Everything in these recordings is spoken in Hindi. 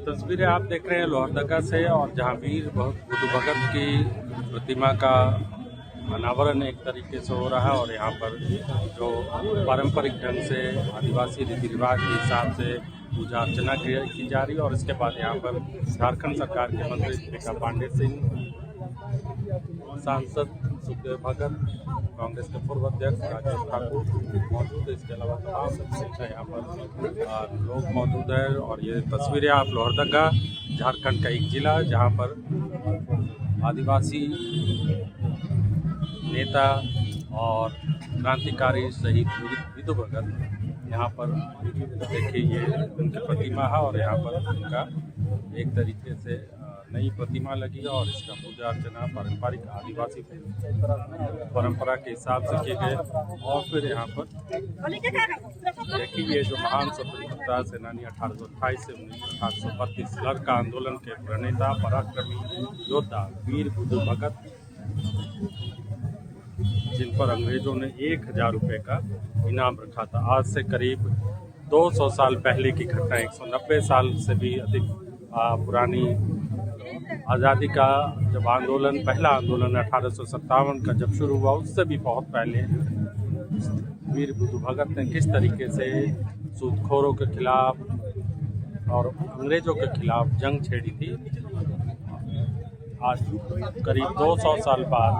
तस्वीरें आप देख रहे हैं लोहरदगा से, और जहां वीर बुद्ध भगत की प्रतिमा का अनावरण एक तरीके से हो रहा है। और यहाँ पर जो पारंपरिक ढंग से आदिवासी रीति रिवाज के हिसाब से पूजा अर्चना की जा रही है। और इसके बाद यहाँ पर झारखंड सरकार के मंत्री स्पीकर पांडे सिंह, सांसद सुखदेव भगत, कांग्रेस के पूर्व अध्यक्ष राजेश ठाकुर मौजूद है। इसके अलावा तमाम यहाँ पर लोग मौजूद है। और ये तस्वीरें आप लोहरदगा, झारखंड का एक जिला जहाँ पर आदिवासी नेता और क्रांतिकारी शहीद बुद्ध भगत, यहाँ पर देखिए ये उनकी प्रतिमा है। और यहाँ पर उनका एक तरीके से नई प्रतिमा लगी है, और इसका पूजा अर्चना पारंपरिक आदिवासी परंपरा के हिसाब से किए गए। और फिर यहाँ पर देखिए ये जो महान स्वतंत्रता सेनानी 1828 से 1832 लड़का आंदोलन के प्रणेता पराक्रमी योद्धा वीर बुद्ध भगत, जिन पर अंग्रेजों ने 1000 रुपये का इनाम रखा था। आज से करीब 200 साल पहले की घटना, 190 साल से भी अधिक पुरानी आज़ादी का जब आंदोलन, पहला आंदोलन 1857 का जब शुरू हुआ, उससे भी बहुत पहले वीर बुद्ध भगत ने किस तरीके से सूदखोरों के खिलाफ और अंग्रेजों के खिलाफ जंग छेड़ी थी। आज करीब 200 साल बाद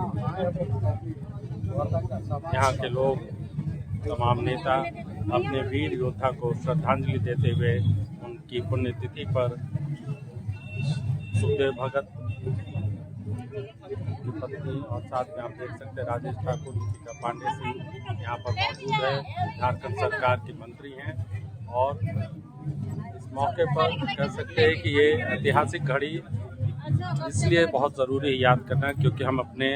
यहाँ के लोग, तमाम नेता अपने वीर योद्धा को श्रद्धांजलि देते हुए उनकी पुण्यतिथि पर सुखदेव भगत की पत्नी और साथ में आप देख सकते हैं राजेश ठाकुर, का पांडे सिंह यहाँ पर मौजूद है, झारखंड सरकार के मंत्री हैं। और इस मौके पर कह सकते हैं कि ये ऐतिहासिक घड़ी इसलिए बहुत ज़रूरी है याद करना, क्योंकि हम अपने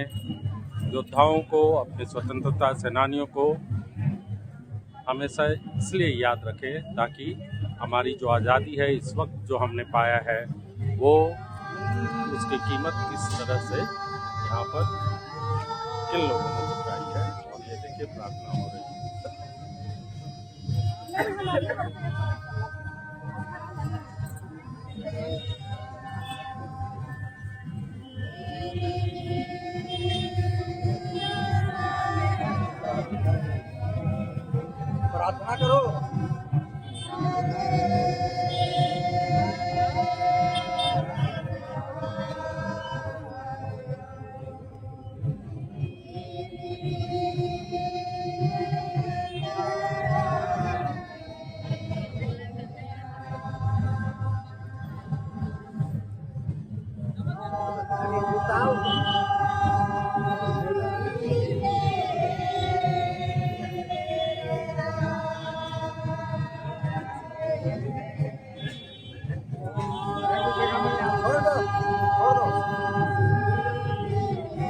योद्धाओं को, अपने स्वतंत्रता सेनानियों को हमेशा इसलिए याद रखें ताकि हमारी जो आज़ादी है इस वक्त जो हमने पाया है, वो उसकी कीमत किस तरह से यहाँ पर किन लोगों ने चुकाई है। और ये देखिए प्रार्थना हो रही है। प्रार्थना करो।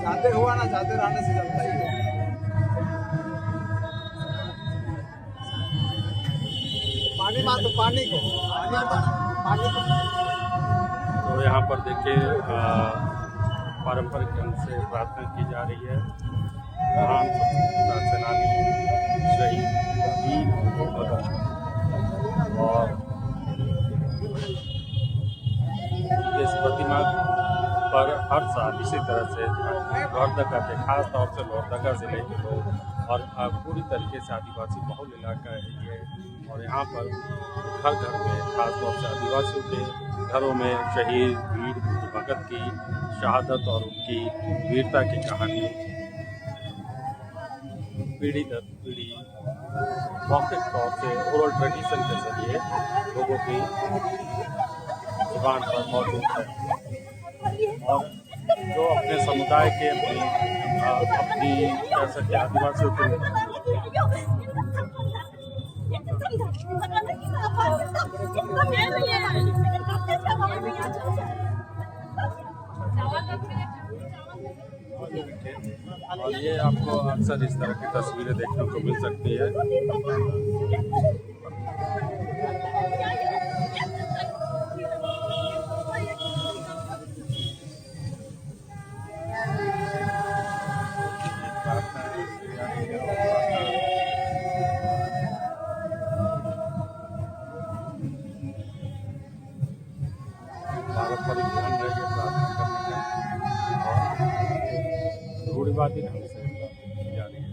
जाते हुआ ना जाते रहने से चलता ही है। पानी मार दो, पानी को तो यहाँ पर देखिए पारंपरिक ढंग से प्रार्थना की जा रही है। महान स्वतंत्रता सेनानी शहीद वीर बुद्ध भगत, और इस प्रतिमा पर हर साल इसी तरह से लोहरदगा के, खास तौर से लोहरदगा जिले के लोग और पूरी तरीके से आदिवासी बहुल इलाका है ये, और यहाँ पर घर घर में, खास तौर से आदिवासियों के घरों में शहीद वीर बुद्ध भगत की शहादत और उनकी वीरता की कहानी पीढ़ी दर पीढ़ी मौखिक तौर से ओरल ट्रेडिशन के जरिए लोगों की जुबान पर मौजूद है। और जो अपने समुदाय के अपनी कह सकते आदिवासियों के और ये आपको अक्सर इस तरह की तस्वीरें देखने को मिल सकती है। परिधान रहिए प्रार्थना करने का और रूढ़िवादी ढंग से जारी है।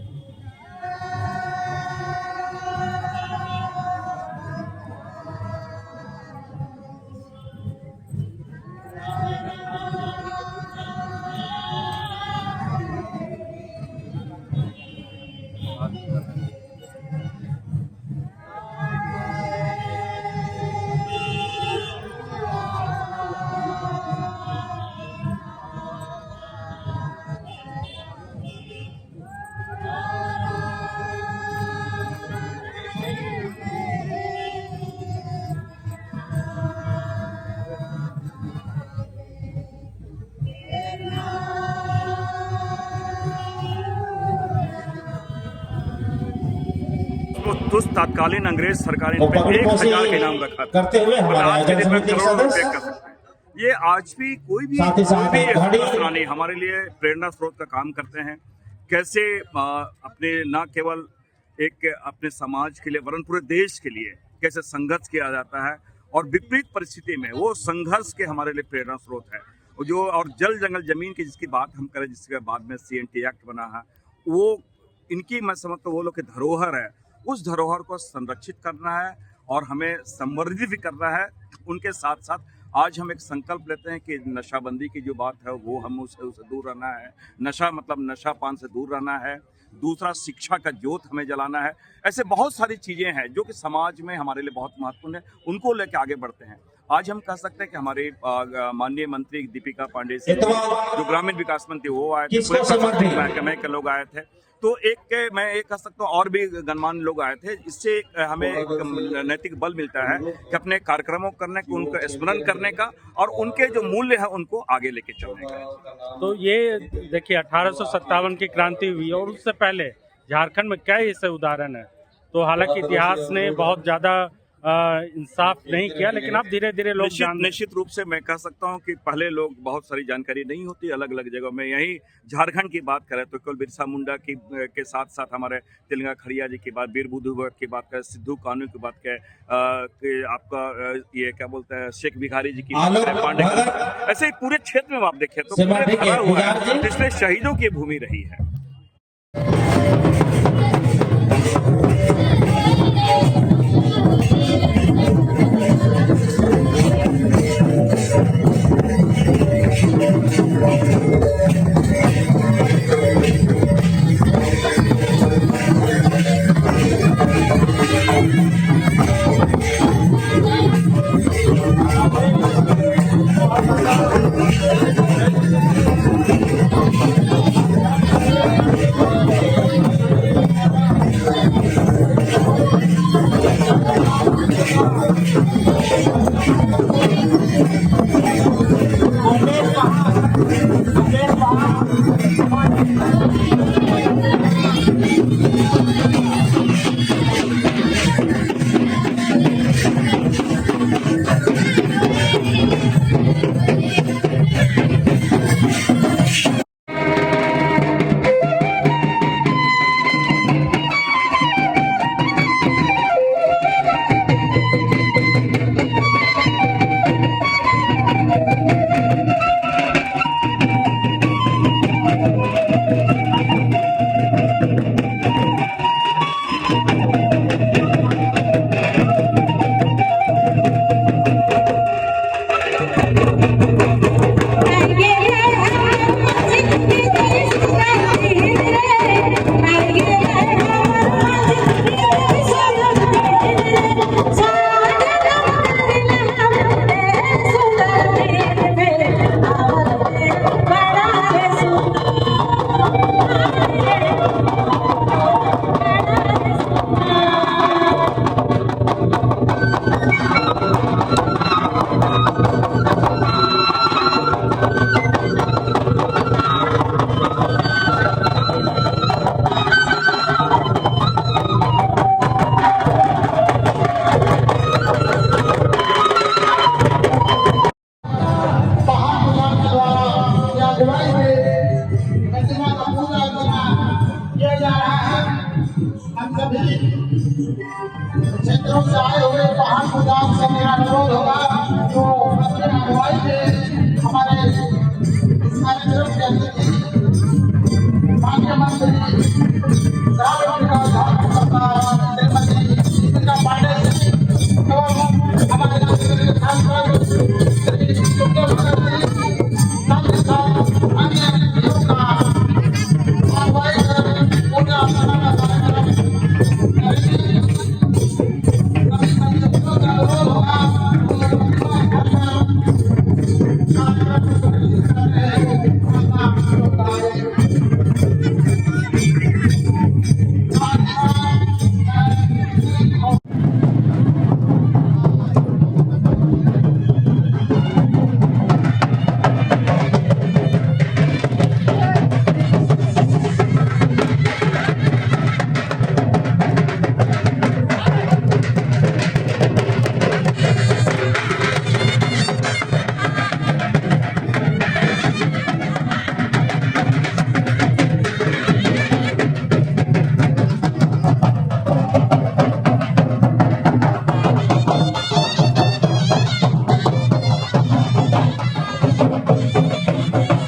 तत्कालीन अंग्रेज सरकार इन पे 1000 के नाम रखा था करते हुए हमारे आयोजन समिति के सदस्य ये आज भी कोई भी नहीं हमारे लिए प्रेरणा स्रोत का काम करते हैं। कैसे अपने न केवल एक अपने समाज के लिए वरन पूरे देश के लिए कैसे संघर्ष किया जाता है और विपरीत परिस्थिति में वो संघर्ष के हमारे लिए प्रेरणा स्रोत है। जो और जल जंगल जमीन की जिसकी बात हम करें, जिसके बाद में CNT एक्ट बना है, वो इनकी मैं समझता हूँ वो लोग की धरोहर है। उस धरोहर को संरक्षित करना है और हमें संवर्धित भी करना है। उनके साथ साथ आज हम एक संकल्प लेते हैं कि नशाबंदी की जो बात है वो हम उससे दूर रहना है। नशा मतलब नशा पान से दूर रहना है। दूसरा, शिक्षा का ज्योत हमें जलाना है। ऐसे बहुत सारी चीज़ें हैं जो कि समाज में हमारे लिए बहुत महत्वपूर्ण है, उनको लेकर आगे बढ़ते हैं। आज हम कह सकते हैं कि हमारे माननीय मंत्री दीपिका पांडे जी जो ग्रामीण विकास मंत्री वो आए थे, पूरे महकमे के लोग आए थे। तो मैं एक कह सकता हूँ और भी गणमान्य लोग आए थे। इससे हमें एक नैतिक बल मिलता है कि अपने कार्यक्रमों करने को, उनका स्मरण करने का और उनके जो मूल्य है उनको आगे लेके चलने का। तो ये देखिए 1857 की क्रांति हुई और उससे पहले झारखंड में कई ऐसे उदाहरण है। तो हालांकि इतिहास ने बहुत ज़्यादा इंसाफ नहीं किया, लेकिन अब धीरे धीरे लोग निश्चित रूप से मैं कह सकता हूं कि पहले लोग बहुत सारी जानकारी नहीं होती अलग अलग जगहों में। यही झारखंड की बात करें तो केवल बिरसा मुंडा की के साथ साथ हमारे तिलंगा खड़िया जी की बात, बीर बुद्धू भगत की बात करें, सिद्धू कानू की बात करें, आपका ये क्या बोलते हैं शेख भिखारी जी की बात करें, पांडे की, ऐसे ही पूरे क्षेत्र में आप देखें तो पिछले शहीदों की भूमि रही है। क्षेत्रों से आए हुए पहाड़ पूजा से मेरा अनुरोध होगा तो हैं